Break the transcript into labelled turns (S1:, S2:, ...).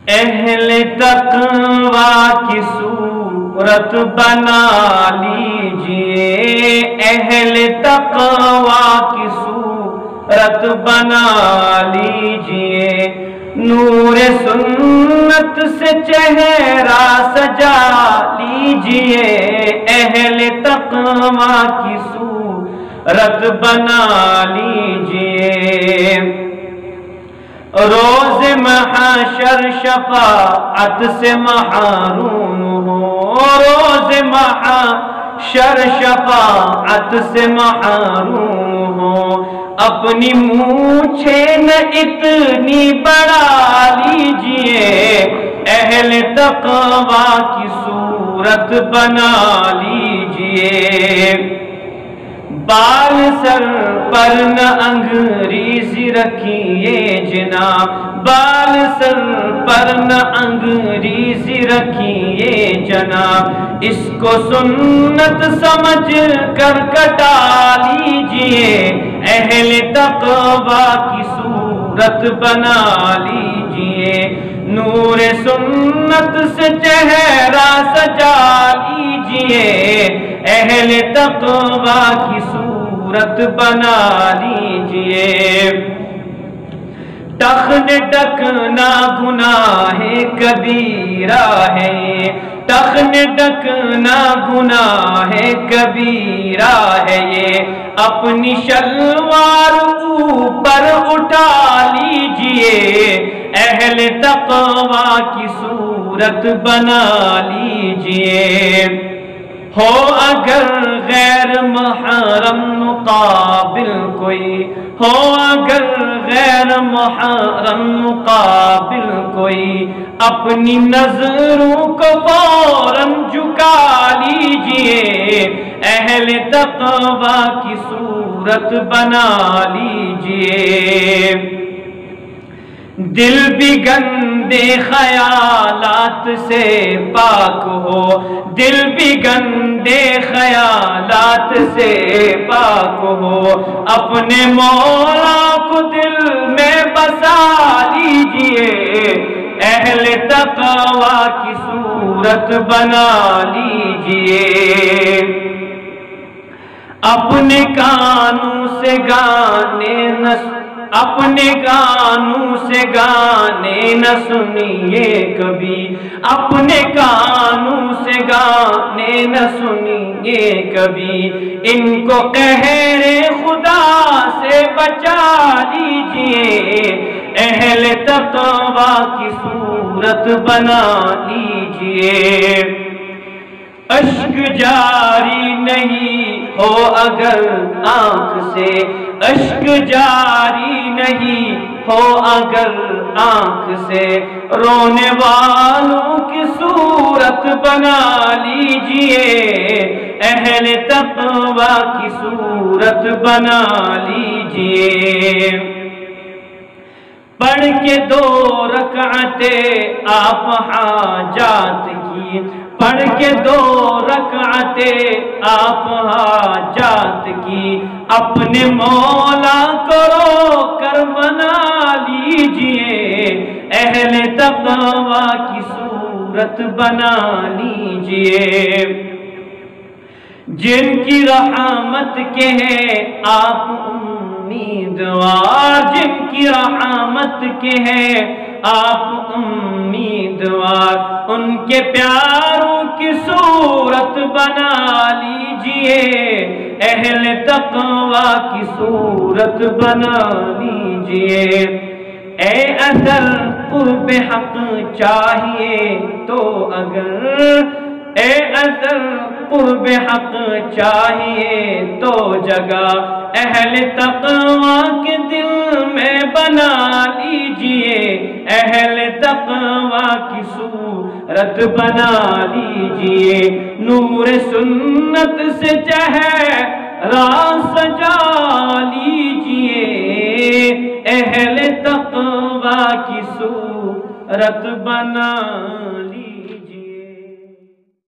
S1: اہل تقوی کی صورت بنا لیجئے، اہل تقوی کی صورت بنا لیجئے، نور سنت سے چہرہ سجا لیجئے، اہل تقوی کی صورت بنا لیجئے، روز محشر شفاعت سے محروم ہو، روز محشر شفاعت سے محروم ہو، اپنی مونچھیں نہ اتنی بڑھا لیجئے، اہل تقوی کی صورت بنا لیجئے، بال سر پر نہ انگریزی رکھیے جناب، بال سر پر نہ انگریزی رکھیے جناب، اس کو سنت سمجھ کر کٹا لیجئے، اہل تقوی کی صورت بنا لیجئے، نور سنت سے چہرہ سجا لیجئے، اہل تقوی کی صورت بنا لیجئے، ٹخن ڈکنا گناہ کبیرہ ہے، ٹخن ڈکنا گناہ کبیرہ ہے، یہ اپنی شلوار اوپر اٹھا لیجئے، اہل تقوی کی صورت بنا لیجئے، ہو اگر غیر محرم مقابل کوئی، ہو اگر غیر محرم مقابل کوئی، اپنی نظروں کو فوراً جھکا لیجئے، اہل تقوی کی صورت بنا لیجئے، دل بھی گندے خیالات سے پاک ہو، دل بھی گندے خیالات سے پاک ہو، اپنے مولا کو دل میں بسا لیجئے، اہل تقوی کی صورت بنا لیجئے، اپنے کانوں سے گانے نہ اپنے کانوں سے گانے نہ سنیے کبھی، اپنے کانوں سے گانے نہ سنیے کبھی، ان کو قہر خدا سے بچا لیجئے، اہل تقوی کی صورت بنا لیجئے، اشک جاری نہیں ہو اگر آنکھ سے، اشک جاری نہیں ہو اگر آنکھ سے، رونے والوں کی صورت بنا لیجئے، اہل تقوی کی صورت بنا لیجئے، پڑھ کے 2 رکعتیں آپ حاجات کی، پڑھ کے 2 رکعتیں آپ حاجات کی، اپنے مولا کو رو کر منا لیجئے، اہل تقوی کی صورت بنا لیجئے، جن کی رحمت کے ہیں آپ امیدوار، جن کی رحمت کے ہیں آپ امیدوار، ان کے پیاروں کی صورت بنا لیجئے، اہل تقوی کی صورت بنا لیجئے، اے اثر قرب حق چاہیے تو اگر، اے اثر قرب حق چاہیے تو جگہ اہل تقوی کے دل میں بنا لیجئے، اہل تقوی کی صورت بنا لیجئے، نور سنت سے چہرہ سجا لیجئے، اہل تقوی کی صورت بنا لیجئے۔